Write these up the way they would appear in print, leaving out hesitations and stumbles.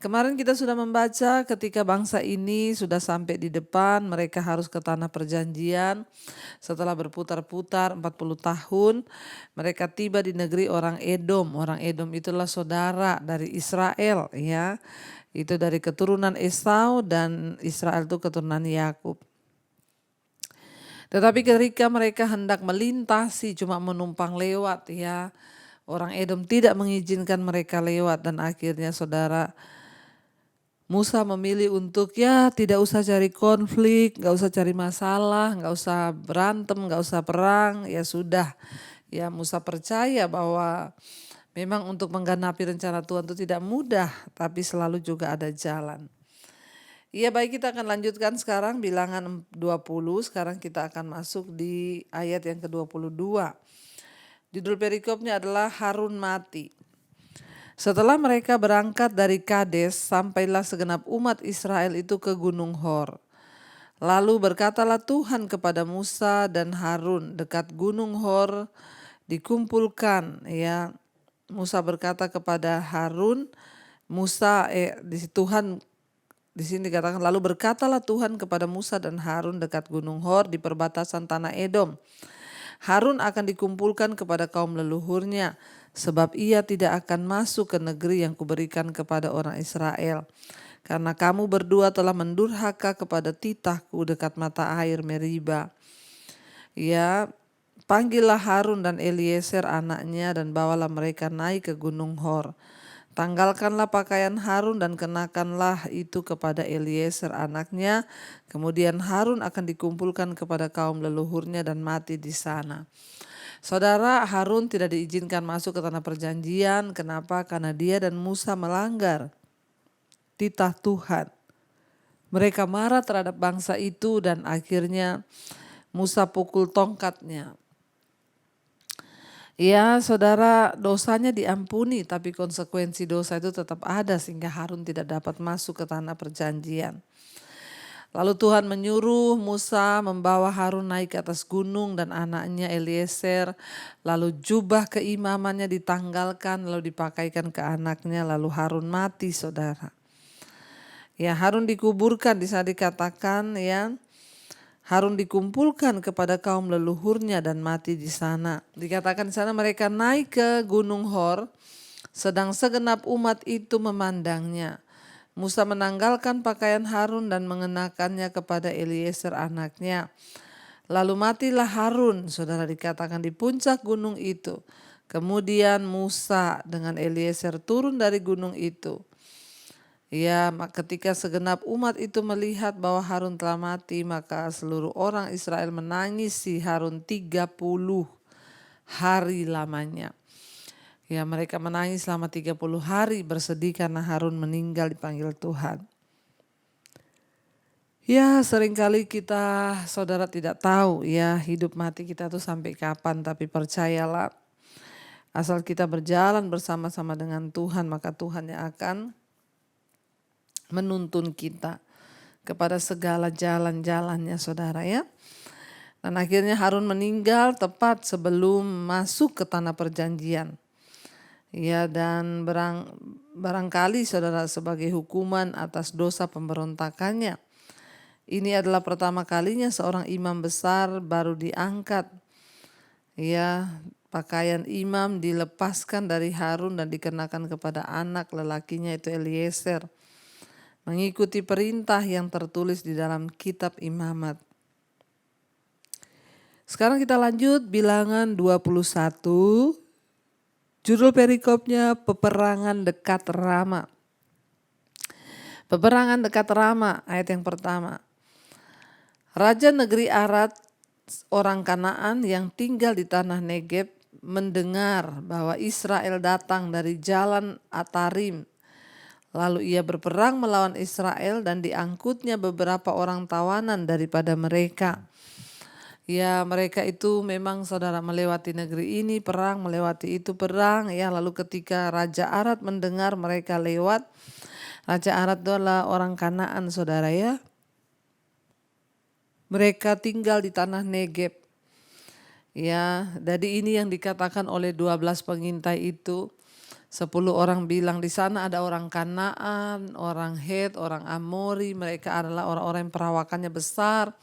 Kemarin kita sudah membaca ketika bangsa ini sudah sampai di depan, mereka harus ke tanah perjanjian. Setelah berputar-putar 40 tahun, mereka tiba di negeri orang Edom. Orang Edom itulah saudara dari Israel, ya. Itu dari keturunan Esau dan Israel itu keturunan Yakub. Tetapi ketika mereka hendak melintasi cuma menumpang lewat, ya, orang Edom tidak mengizinkan mereka lewat dan akhirnya saudara Musa memilih untuk tidak usah cari konflik, gak usah cari masalah, gak usah berantem, gak usah perang, ya sudah. Ya Musa percaya bahwa memang untuk menggenapi rencana Tuhan itu tidak mudah, tapi selalu juga ada jalan. Ya baik, kita akan lanjutkan sekarang bilangan 20, sekarang kita akan masuk di ayat yang ke-22. Judul perikopnya adalah Harun mati. Setelah mereka berangkat dari Kades, sampailah segenap umat Israel itu ke Gunung Hor. Lalu berkatalah Tuhan kepada Musa dan Harun dekat Gunung Hor dikumpulkan. Ya, Musa berkata kepada Harun, Tuhan di sini dikatakan lalu berkatalah Tuhan kepada Musa dan Harun dekat Gunung Hor di perbatasan tanah Edom. Harun akan dikumpulkan kepada kaum leluhurnya, sebab ia tidak akan masuk ke negeri yang kuberikan kepada orang Israel. Karena kamu berdua telah mendurhaka kepada titahku dekat mata air Meriba. Ya, panggillah Harun dan Eliezer anaknya dan bawalah mereka naik ke Gunung Hor. Tanggalkanlah pakaian Harun dan kenakanlah itu kepada Eliezer anaknya. Kemudian Harun akan dikumpulkan kepada kaum leluhurnya dan mati di sana. Saudara, Harun tidak diizinkan masuk ke tanah perjanjian. Kenapa? Karena dia dan Musa melanggar titah Tuhan. Mereka marah terhadap bangsa itu dan akhirnya Musa pukul tongkatnya. Ya saudara, dosanya diampuni tapi konsekuensi dosa itu tetap ada sehingga Harun tidak dapat masuk ke tanah perjanjian. Lalu Tuhan menyuruh Musa membawa Harun naik ke atas gunung dan anaknya Eliezer. Lalu jubah keimamannya ditanggalkan lalu dipakaikan ke anaknya, lalu Harun mati saudara. Ya, Harun dikuburkan, di sana dikatakan ya, Harun dikumpulkan kepada kaum leluhurnya dan mati di sana. Dikatakan di sana mereka naik ke Gunung Hor, sedang segenap umat itu memandangnya. Musa menanggalkan pakaian Harun dan mengenakannya kepada Eliezer anaknya. Lalu matilah Harun, saudara, dikatakan di puncak gunung itu. Kemudian Musa dengan Eliezer turun dari gunung itu. Ya, ketika segenap umat itu melihat bahwa Harun telah mati, maka seluruh orang Israel menangisi Harun 30 hari lamanya. Ya, mereka menangis selama 30 hari bersedih karena Harun meninggal dipanggil Tuhan. Ya, seringkali kita saudara tidak tahu ya hidup mati kita tuh sampai kapan, tapi percayalah asal kita berjalan bersama-sama dengan Tuhan, maka Tuhan yang akan menuntun kita kepada segala jalan-jalannya saudara ya. Dan akhirnya Harun meninggal tepat sebelum masuk ke tanah perjanjian. Ya, dan barangkali saudara sebagai hukuman atas dosa pemberontakannya. Ini adalah pertama kalinya seorang imam besar baru diangkat. Ya, pakaian imam dilepaskan dari Harun dan dikenakan kepada anak lelakinya itu Eliezer. Mengikuti perintah yang tertulis di dalam kitab imamat. Sekarang kita lanjut bilangan 21. Judul perikopnya peperangan dekat Rama. Peperangan dekat Rama, ayat yang pertama. Raja negeri Arad, orang Kanaan yang tinggal di tanah Negeb, mendengar bahwa Israel datang dari jalan Atarim. Lalu ia berperang melawan Israel dan diangkutnya beberapa orang tawanan daripada mereka. Ya, mereka itu memang saudara melewati negeri ini perang, melewati itu perang. Ya, lalu ketika Raja Arad mendengar mereka lewat, Raja Arad itu adalah orang Kanaan saudara ya. Mereka tinggal di tanah Negeb. Ya, jadi ini yang dikatakan oleh 12 pengintai itu. 10 orang bilang di sana ada orang Kanaan, orang Het, orang Amori, mereka adalah orang-orang yang perawakannya besar.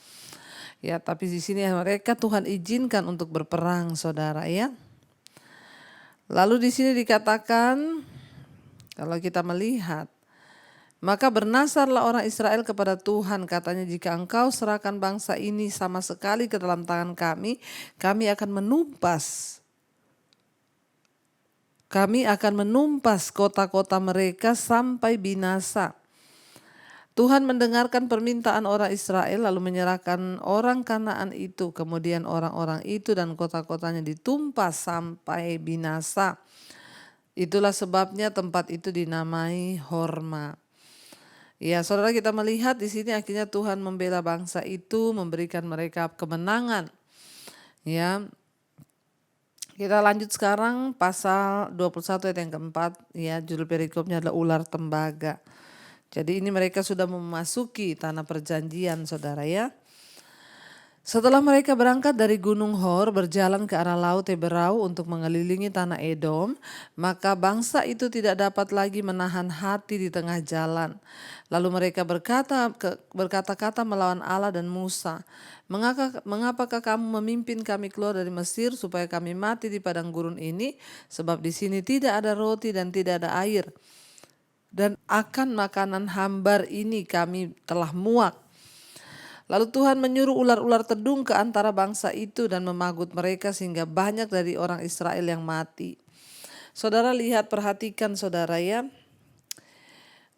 Ya, tapi di sini mereka Tuhan izinkan untuk berperang, saudara ya. Lalu di sini dikatakan, kalau kita melihat, maka bernasarlah orang Israel kepada Tuhan, katanya, jika engkau serahkan bangsa ini sama sekali ke dalam tangan kami, kami akan menumpas kota-kota mereka sampai binasa. Tuhan mendengarkan permintaan orang Israel lalu menyerahkan orang Kanaan itu. Kemudian orang-orang itu dan kota-kotanya ditumpas sampai binasa. Itulah sebabnya tempat itu dinamai Horma. Ya, saudara, kita melihat di sini akhirnya Tuhan membela bangsa itu, memberikan mereka kemenangan. Ya. Kita lanjut sekarang pasal 21 ayat yang keempat, ya, judul perikopnya adalah ular tembaga. Jadi ini mereka sudah memasuki tanah perjanjian, saudara ya. Setelah mereka berangkat dari Gunung Hor berjalan ke arah Laut Teberau untuk mengelilingi tanah Edom, maka bangsa itu tidak dapat lagi menahan hati di tengah jalan. Lalu mereka berkata-kata melawan Allah dan Musa, mengapakah kamu memimpin kami keluar dari Mesir supaya kami mati di padang gurun ini? Sebab di sini tidak ada roti dan tidak ada air. Dan akan makanan hambar ini kami telah muak. Lalu Tuhan menyuruh ular-ular tedung ke antara bangsa itu dan memagut mereka sehingga banyak dari orang Israel yang mati. Saudara lihat, perhatikan saudara ya.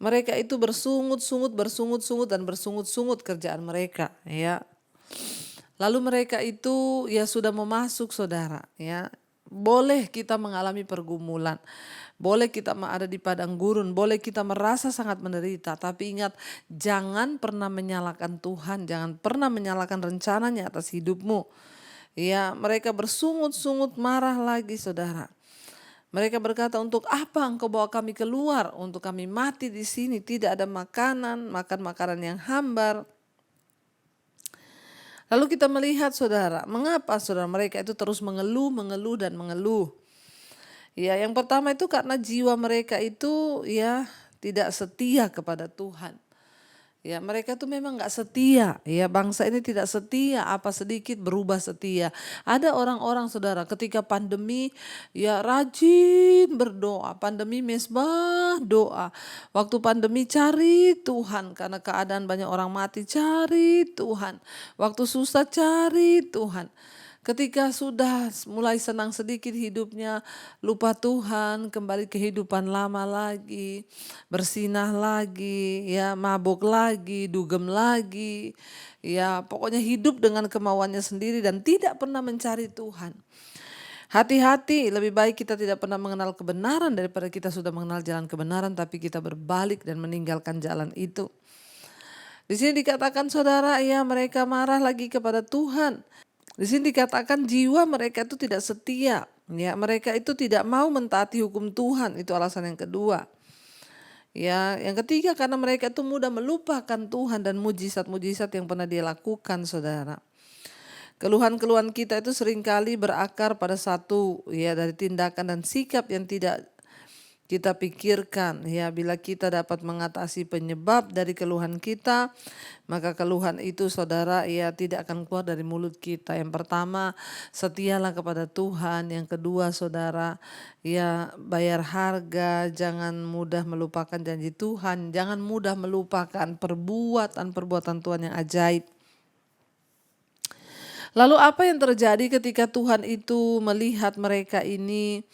Mereka itu bersungut-sungut kerjaan mereka ya. Lalu mereka itu ya sudah memasuk, saudara ya. Boleh kita mengalami pergumulan. Boleh kita ada di padang gurun, boleh kita merasa sangat menderita, tapi ingat, jangan pernah menyalahkan Tuhan, jangan pernah menyalahkan rencananya atas hidupmu. Ya, mereka bersungut-sungut marah lagi, saudara. Mereka berkata, untuk apa engkau bawa kami keluar? Untuk kami mati di sini, tidak ada makanan, makan makanan yang hambar. Lalu kita melihat, saudara, mengapa saudara mereka itu terus mengeluh dan mengeluh. Ya, yang pertama itu karena jiwa mereka itu ya tidak setia kepada Tuhan. Ya, mereka tuh memang gak setia. Ya, bangsa ini tidak setia, apa sedikit berubah setia. Ada orang-orang, saudara, ketika pandemi ya rajin berdoa. Pandemi mesbah doa. Waktu pandemi cari Tuhan, karena keadaan banyak orang mati, cari Tuhan. Waktu susah cari Tuhan. Ketika sudah mulai senang sedikit hidupnya, lupa Tuhan, kembali kehidupan lama lagi, bersinah lagi, ya mabuk lagi, dugem lagi, ya pokoknya hidup dengan kemauannya sendiri dan tidak pernah mencari Tuhan. Hati-hati, lebih baik kita tidak pernah mengenal kebenaran daripada kita sudah mengenal jalan kebenaran tapi kita berbalik dan meninggalkan jalan itu. Di sini dikatakan, saudara, ya mereka marah lagi kepada Tuhan. Di sini dikatakan jiwa mereka itu tidak setia, ya mereka itu tidak mau mentaati hukum Tuhan, itu alasan yang kedua. Ya, yang ketiga karena mereka itu mudah melupakan Tuhan dan mujizat-mujizat yang pernah dia lakukan, saudara. Keluhan-keluhan kita itu seringkali berakar pada satu ya dari tindakan dan sikap yang tidak kita pikirkan. Ya, bila kita dapat mengatasi penyebab dari keluhan kita, maka keluhan itu, saudara, ya tidak akan keluar dari mulut kita. Yang pertama, setialah kepada Tuhan. Yang kedua, saudara, ya bayar harga, jangan mudah melupakan janji Tuhan, jangan mudah melupakan perbuatan Tuhan yang ajaib. Lalu apa yang terjadi ketika Tuhan itu melihat mereka ini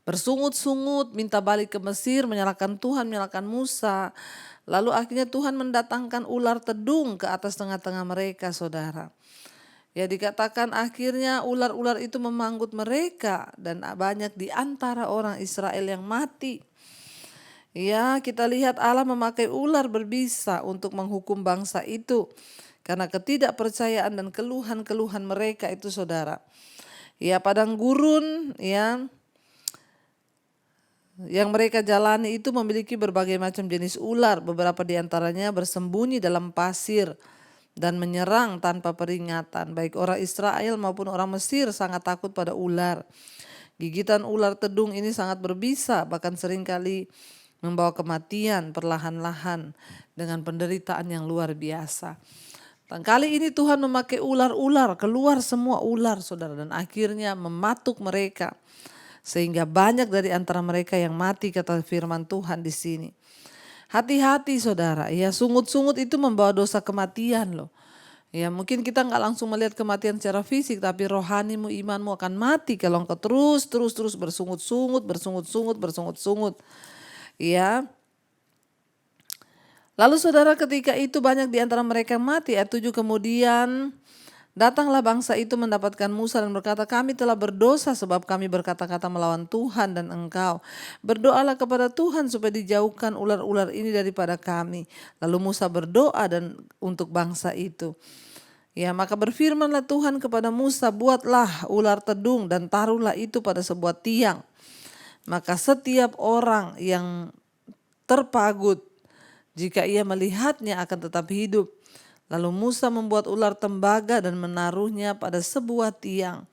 bersungut-sungut, minta balik ke Mesir, menyalahkan Tuhan, menyalahkan Musa. Lalu akhirnya Tuhan mendatangkan ular tedung ke atas tengah-tengah mereka, saudara. Ya, dikatakan akhirnya ular-ular itu memanggut mereka dan banyak di antara orang Israel yang mati. Ya, kita lihat Allah memakai ular berbisa untuk menghukum bangsa itu karena ketidakpercayaan dan keluhan-keluhan mereka itu, saudara. Ya, padang gurun ya yang mereka jalani itu memiliki berbagai macam jenis ular. Beberapa di antaranya bersembunyi dalam pasir dan menyerang tanpa peringatan. Baik orang Israel maupun orang Mesir sangat takut pada ular. Gigitan ular tedung ini sangat berbisa, bahkan seringkali membawa kematian perlahan-lahan dengan penderitaan yang luar biasa. Dan kali ini Tuhan memakai ular-ular, keluar semua ular saudara, dan akhirnya mematuk mereka. Sehingga banyak dari antara mereka yang mati, kata firman Tuhan di sini. Hati-hati saudara, ya sungut-sungut itu membawa dosa kematian loh. Ya mungkin kita nggak langsung melihat kematian secara fisik, tapi rohanimu, imanmu akan mati kalau engkau terus bersungut-sungut. Ya. Lalu saudara, ketika itu banyak di antara mereka yang mati. Ayat 7, kemudian datanglah bangsa itu mendapatkan Musa dan berkata, kami telah berdosa sebab kami berkata-kata melawan Tuhan dan engkau. Berdoalah kepada Tuhan supaya dijauhkan ular-ular ini daripada kami. Lalu Musa berdoa dan untuk bangsa itu. Ya, maka berfirmanlah Tuhan kepada Musa, buatlah ular tedung dan taruhlah itu pada sebuah tiang. Maka setiap orang yang terpagut, jika ia melihatnya akan tetap hidup. Lalu Musa membuat ular tembaga dan menaruhnya pada sebuah tiang.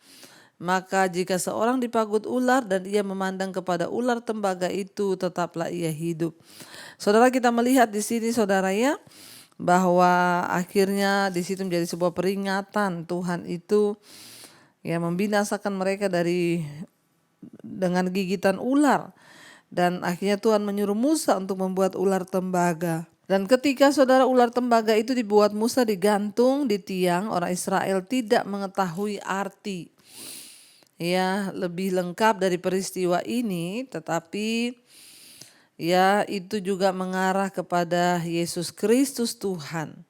Maka jika seorang dipagut ular dan ia memandang kepada ular tembaga itu, tetaplah ia hidup. Saudara, kita melihat di sini saudara ya, bahwa akhirnya di situ menjadi sebuah peringatan Tuhan itu ya membinasakan mereka dengan gigitan ular. Dan akhirnya Tuhan menyuruh Musa untuk membuat ular tembaga. Dan ketika saudara ular tembaga itu dibuat, Musa digantung di tiang, orang Israel tidak mengetahui arti. Ya, lebih lengkap dari peristiwa ini, tetapi ya itu juga mengarah kepada Yesus Kristus Tuhan.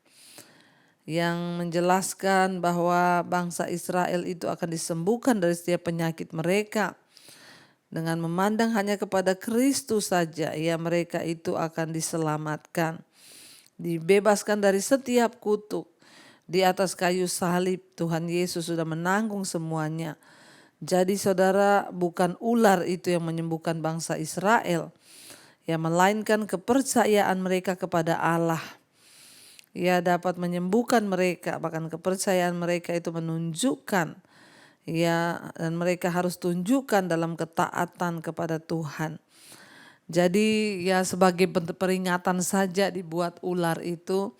Yang menjelaskan bahwa bangsa Israel itu akan disembuhkan dari setiap penyakit mereka. Dengan memandang hanya kepada Kristus saja, ya mereka itu akan diselamatkan. Dibebaskan dari setiap kutuk. Di atas kayu salib Tuhan Yesus sudah menanggung semuanya. Jadi saudara, bukan ular itu yang menyembuhkan bangsa Israel, ya melainkan kepercayaan mereka kepada Allah. Ya dapat menyembuhkan mereka, bahkan kepercayaan mereka itu menunjukkan ya, dan mereka harus tunjukkan dalam ketaatan kepada Tuhan. Jadi ya sebagai bentuk peringatan saja dibuat ular itu.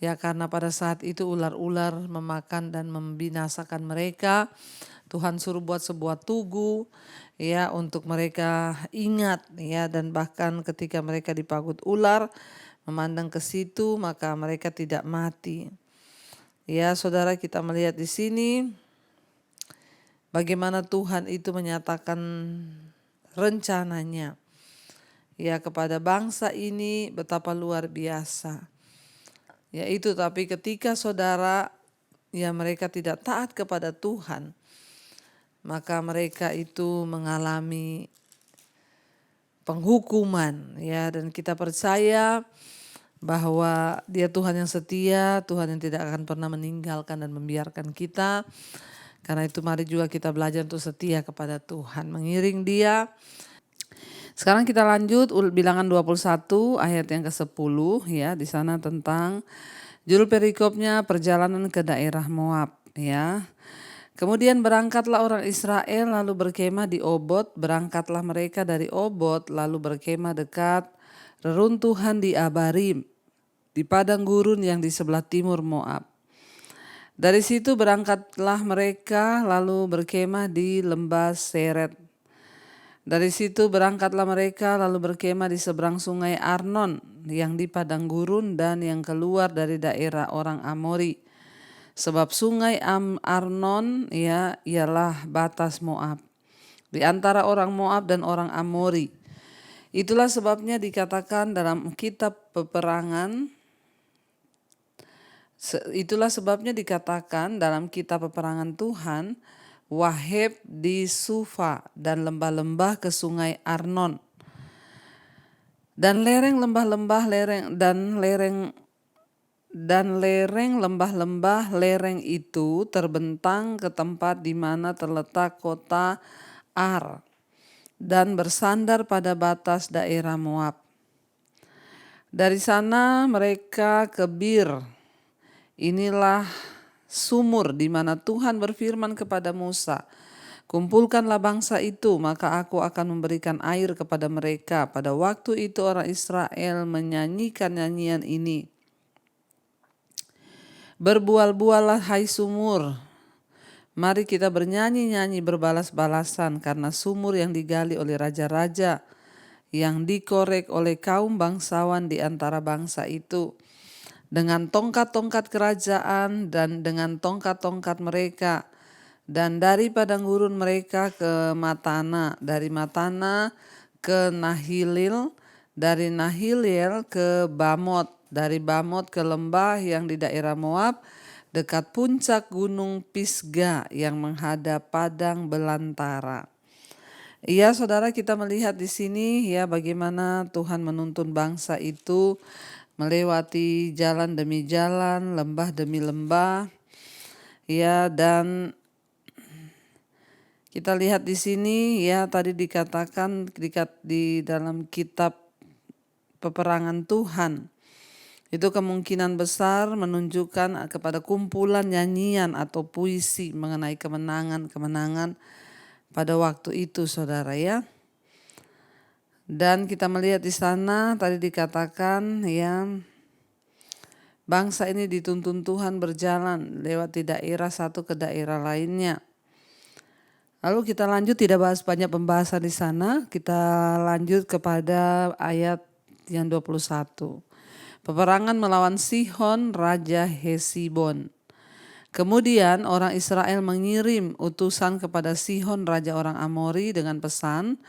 Ya karena pada saat itu ular-ular memakan dan membinasakan mereka. Tuhan suruh buat sebuah tugu ya untuk mereka ingat ya, dan bahkan ketika mereka dipagut ular memandang ke situ maka mereka tidak mati. Ya saudara, kita melihat di sini bagaimana Tuhan itu menyatakan rencananya ya kepada bangsa ini, betapa luar biasa. Ya itu, tapi ketika saudara ya mereka tidak taat kepada Tuhan, maka mereka itu mengalami penghukuman ya, dan kita percaya bahwa Dia Tuhan yang setia, Tuhan yang tidak akan pernah meninggalkan dan membiarkan kita. Karena itu mari juga kita belajar untuk setia kepada Tuhan, mengiring Dia. Sekarang kita lanjut Bilangan 21 ayat yang ke-10 ya, di sana tentang judul perikopnya perjalanan ke daerah Moab ya. Kemudian berangkatlah orang Israel lalu berkemah di Obot, berangkatlah mereka dari Obot lalu berkemah dekat reruntuhan di Abarim, di padang gurun yang di sebelah timur Moab. Dari situ berangkatlah mereka lalu berkemah di lembah Seret. Dari situ berangkatlah mereka lalu berkemah di seberang sungai Arnon yang di padang gurun dan yang keluar dari daerah orang Amori. Sebab sungai Arnon ya ialah batas Moab, di antara orang Moab dan orang Amori. Itulah sebabnya dikatakan dalam kitab peperangan Tuhan, Waheb di Sufa dan lembah-lembah ke sungai Arnon. Dan lereng lembah-lembah lereng itu terbentang ke tempat di mana terletak kota Ar dan bersandar pada batas daerah Moab. Dari sana mereka ke Bir. Inilah sumur di mana Tuhan berfirman kepada Musa, Kumpulkanlah bangsa itu, maka aku akan memberikan air kepada mereka. Pada waktu itu orang Israel menyanyikan nyanyian ini. Berbual-buallah hai sumur, mari kita bernyanyi-nyanyi berbalas-balasan karena sumur yang digali oleh raja-raja, yang dikorek oleh kaum bangsawan di antara bangsa itu. Dengan tongkat-tongkat kerajaan dan dengan tongkat-tongkat mereka, dan dari padang gurun mereka ke Matana, dari Matana ke Nahilil, dari Nahilil ke Bamot, dari Bamot ke lembah yang di daerah Moab, dekat puncak gunung Pisga yang menghadap padang belantara. Iya, saudara, kita melihat di sini ya bagaimana Tuhan menuntun bangsa itu melewati jalan demi jalan, lembah demi lembah. Ya, dan kita lihat di sini ya tadi dikatakan di dalam kitab peperangan Tuhan. Itu kemungkinan besar menunjukkan kepada kumpulan nyanyian atau puisi mengenai kemenangan-kemenangan pada waktu itu, saudara ya. Dan kita melihat di sana tadi dikatakan ya bangsa ini dituntun Tuhan berjalan lewat di daerah satu ke daerah lainnya. Lalu kita lanjut, tidak bahas banyak pembahasan di sana, kita lanjut kepada ayat yang 21. Peperangan melawan Sihon, Raja Hesibon. Kemudian orang Israel mengirim utusan kepada Sihon, Raja orang Amori dengan pesan,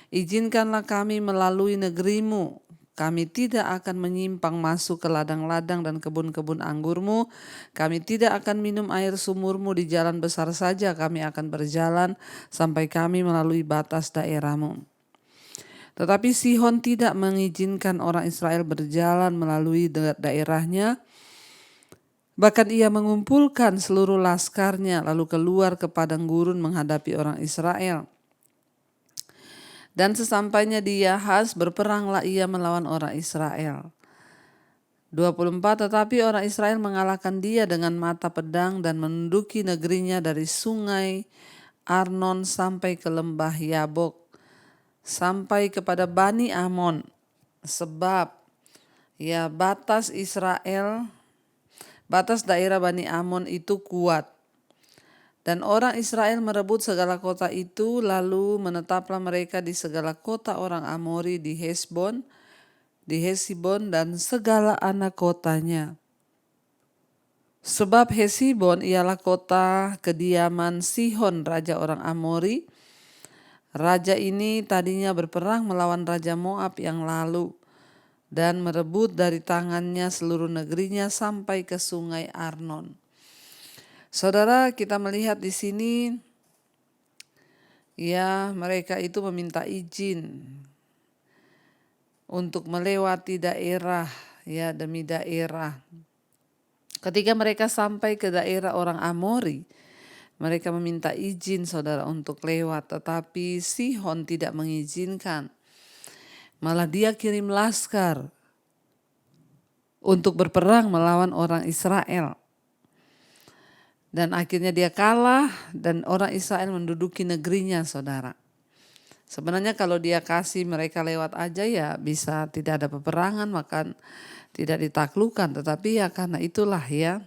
izinkanlah kami melalui negerimu. Kami tidak akan menyimpang masuk ke ladang-ladang dan kebun-kebun anggurmu. Kami tidak akan minum air sumurmu di jalan besar saja. Kami akan berjalan sampai kami melalui batas daerahmu. Tetapi Sihon tidak mengizinkan orang Israel berjalan melalui daerahnya. Bahkan ia mengumpulkan seluruh laskarnya lalu keluar ke padang gurun menghadapi orang Israel. Dan sesampainya di Yahaz berperanglah ia melawan orang Israel. 24. Tetapi orang Israel mengalahkan dia dengan mata pedang dan menduduki negerinya dari sungai Arnon sampai ke lembah Yabok, sampai kepada Bani Amon, sebab ya batas daerah Bani Amon itu kuat. Dan orang Israel merebut segala kota itu, lalu menetaplah mereka di segala kota orang Amori di Hesbon, di Hesibon dan segala anak kotanya. Sebab Hesibon ialah kota kediaman Sihon, raja orang Amori. Raja ini tadinya berperang melawan Raja Moab yang lalu dan merebut dari tangannya seluruh negerinya sampai ke sungai Arnon. Saudara, kita melihat di sini ya mereka itu meminta izin untuk melewati daerah ya demi daerah. Ketika mereka sampai ke daerah orang Amori, mereka meminta izin, saudara, untuk lewat, tetapi Sihon tidak mengizinkan. Malah dia kirim laskar untuk berperang melawan orang Israel. Dan akhirnya dia kalah dan orang Israel menduduki negerinya, saudara. Sebenarnya kalau dia kasih mereka lewat aja ya bisa tidak ada peperangan, maka tidak ditaklukkan. Tetapi ya karena itulah ya.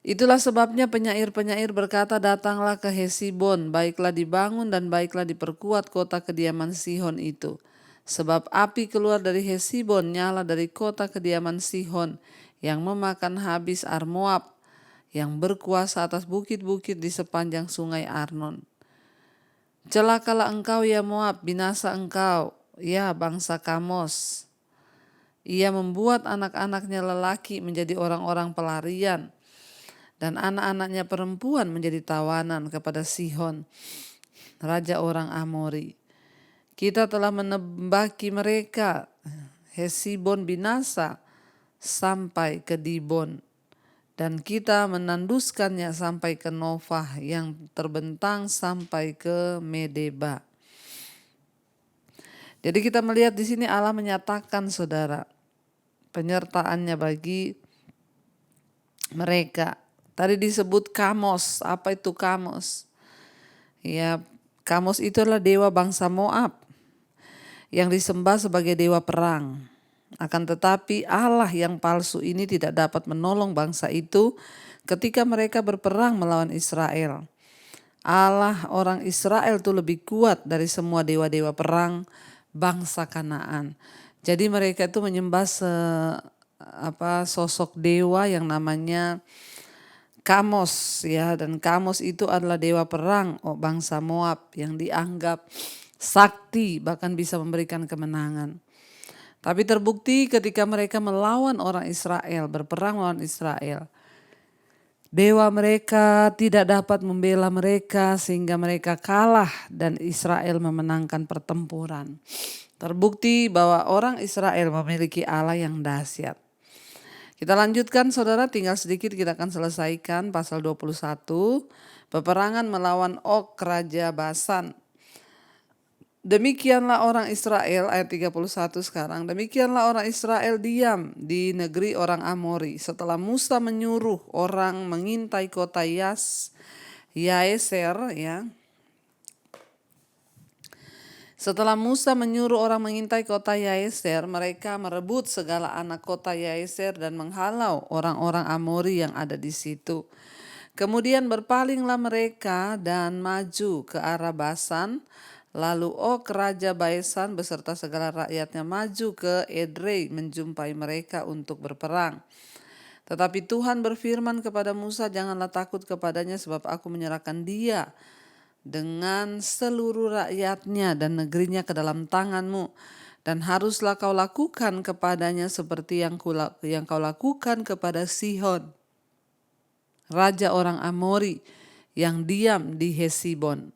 Itulah sebabnya penyair-penyair berkata, datanglah ke Hesibon, baiklah dibangun dan baiklah diperkuat kota kediaman Sihon itu. Sebab api keluar dari Hesibon, nyala dari kota kediaman Sihon, yang memakan habis Ar-Moab, yang berkuasa atas bukit-bukit di sepanjang sungai Arnon. Celakalah engkau ya Moab, binasa engkau, ya bangsa Kamos. Ia membuat anak-anaknya lelaki menjadi orang-orang pelarian, dan anak-anaknya perempuan menjadi tawanan kepada Sihon, raja orang Amori. Kita telah menembaki mereka, Hesibon binasa, sampai ke Dibon. Dan kita menanduskannya sampai ke Novah yang terbentang sampai ke Medeba. Jadi kita melihat di sini Allah menyatakan, saudara, penyertaannya bagi mereka. Tadi disebut Kamos. Apa itu Kamos? Ya, Kamos itu adalah dewa bangsa Moab yang disembah sebagai dewa perang. Akan tetapi Allah yang palsu ini tidak dapat menolong bangsa itu ketika mereka berperang melawan Israel. Allah orang Israel itu lebih kuat dari semua dewa-dewa perang bangsa Kanaan. Jadi mereka itu menyembah sosok dewa yang namanya Kamos, ya, dan Kamos itu adalah dewa perang bangsa Moab yang dianggap sakti, bahkan bisa memberikan kemenangan. Tapi terbukti ketika mereka melawan orang Israel, berperang melawan Israel, dewa mereka tidak dapat membela mereka sehingga mereka kalah dan Israel memenangkan pertempuran. Terbukti bahwa orang Israel memiliki Allah yang dahsyat. Kita lanjutkan saudara, tinggal sedikit kita akan selesaikan pasal 21. Peperangan melawan Og Raja Basan. Demikianlah orang Israel, ayat 31 sekarang. Demikianlah orang Israel diam di negeri orang Amori. Setelah Musa menyuruh orang mengintai kota Yaeser, ya. Setelah Musa menyuruh orang mengintai kota Yaeser, mereka merebut segala anak kota Yaeser dan menghalau orang-orang Amori yang ada di situ. Kemudian berpalinglah mereka dan maju ke arah Basan. Lalu Og Raja Basan beserta segala rakyatnya maju ke Edrei menjumpai mereka untuk berperang. Tetapi Tuhan berfirman kepada Musa, janganlah takut kepadanya sebab aku menyerahkan dia dengan seluruh rakyatnya dan negerinya ke dalam tanganmu. Dan haruslah kau lakukan kepadanya seperti yang kau lakukan kepada Sihon, raja orang Amori yang diam di Hesibon.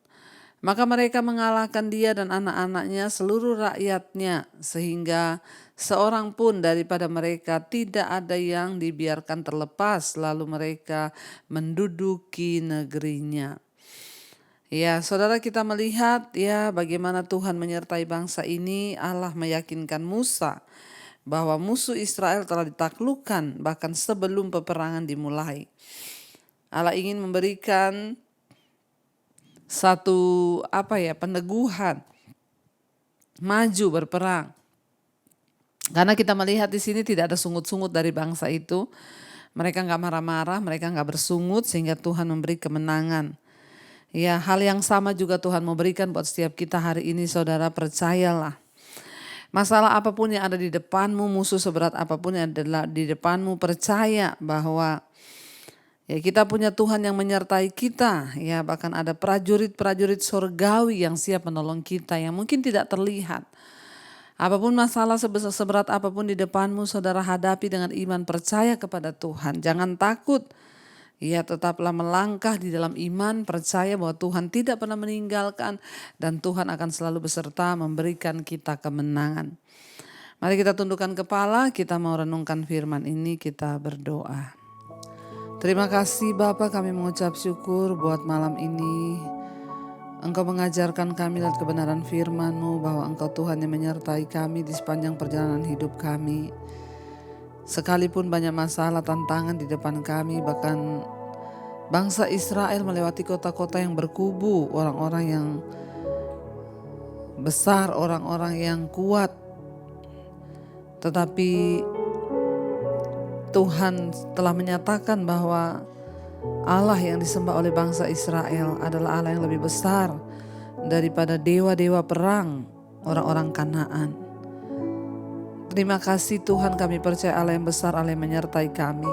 Maka mereka mengalahkan dia dan anak-anaknya, seluruh rakyatnya, sehingga seorang pun daripada mereka tidak ada yang dibiarkan terlepas, lalu mereka menduduki negerinya. Ya, saudara, kita melihat ya bagaimana Tuhan menyertai bangsa ini. Allah meyakinkan Musa bahwa musuh Israel telah ditaklukkan bahkan sebelum peperangan dimulai. Allah ingin memberikan satu peneguhan, maju berperang. Karena kita melihat di sini tidak ada sungut-sungut dari bangsa itu. Mereka nggak marah-marah, mereka nggak bersungut sehingga Tuhan memberi kemenangan. Ya, hal yang sama juga Tuhan mau berikan buat setiap kita hari ini, saudara, percayalah. Masalah apapun yang ada di depanmu, musuh seberat apapun yang ada di depanmu, percaya bahwa ya kita punya Tuhan yang menyertai kita, ya bahkan ada prajurit-prajurit surgawi yang siap menolong kita yang mungkin tidak terlihat. Apapun masalah seberat apapun di depanmu, saudara hadapi dengan iman, percaya kepada Tuhan. Jangan takut, ya tetaplah melangkah di dalam iman, percaya bahwa Tuhan tidak pernah meninggalkan dan Tuhan akan selalu beserta memberikan kita kemenangan. Mari kita tundukkan kepala, kita mau renungkan firman ini, kita berdoa. Terima kasih Bapa, kami mengucap syukur buat malam ini. Engkau mengajarkan kami lewat kebenaran firman-Mu bahwa Engkau Tuhan yang menyertai kami di sepanjang perjalanan hidup kami. Sekalipun banyak masalah, tantangan di depan kami, bahkan bangsa Israel melewati kota-kota yang berkubu, orang-orang yang besar, orang-orang yang kuat. Tetapi Tuhan telah menyatakan bahwa Allah yang disembah oleh bangsa Israel adalah Allah yang lebih besar daripada dewa-dewa perang orang-orang Kanaan. Terima kasih Tuhan, kami percaya Allah yang besar, Allah yang menyertai kami.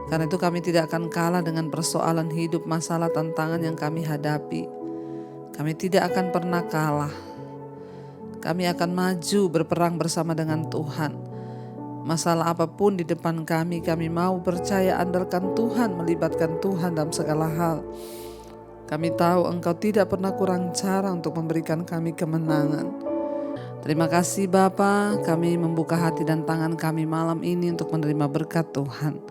Karena itu kami tidak akan kalah dengan persoalan hidup, masalah, tantangan yang kami hadapi. Kami tidak akan pernah kalah. Kami akan maju berperang bersama dengan Tuhan. Masalah apapun di depan kami mau percaya, andalkan Tuhan, melibatkan Tuhan dalam segala hal. Kami tahu Engkau tidak pernah kurang cara untuk memberikan kami kemenangan. Terima kasih Bapa, kami membuka hati dan tangan kami malam ini untuk menerima berkat Tuhan.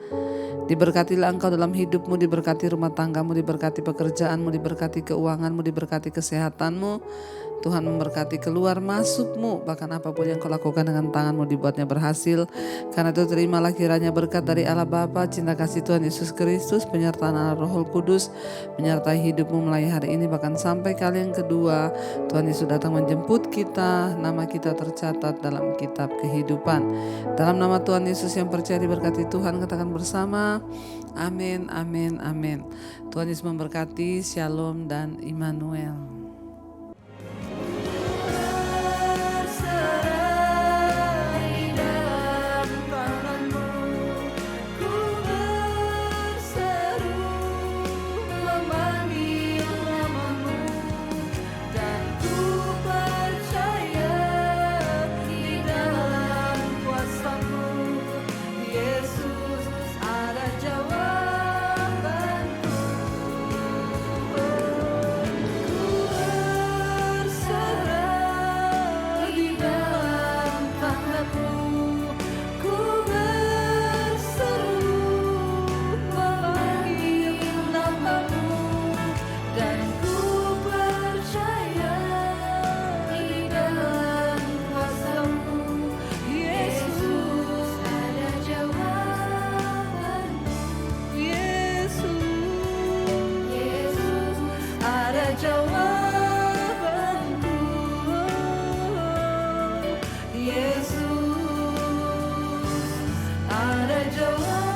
Diberkatilah Engkau dalam hidupmu, diberkati rumah tanggamu, diberkati pekerjaanmu, diberkati keuanganmu, diberkati kesehatanmu. Tuhan memberkati keluar masukmu, bahkan apapun yang kau lakukan dengan tanganmu dibuatnya berhasil. Karena itu terimalah kiranya berkat dari Allah Bapa, cinta kasih Tuhan Yesus Kristus, penyertaan Allah Roh Kudus menyertai hidupmu mulai hari ini bahkan sampai kali yang kedua Tuhan Yesus datang menjemput kita, nama kita tercatat dalam kitab kehidupan. Dalam nama Tuhan Yesus yang percaya diberkati Tuhan, katakan bersama, amin, amin, amin. Tuhan Yesus memberkati, shalom dan Immanuel. Yesus ada jawaban.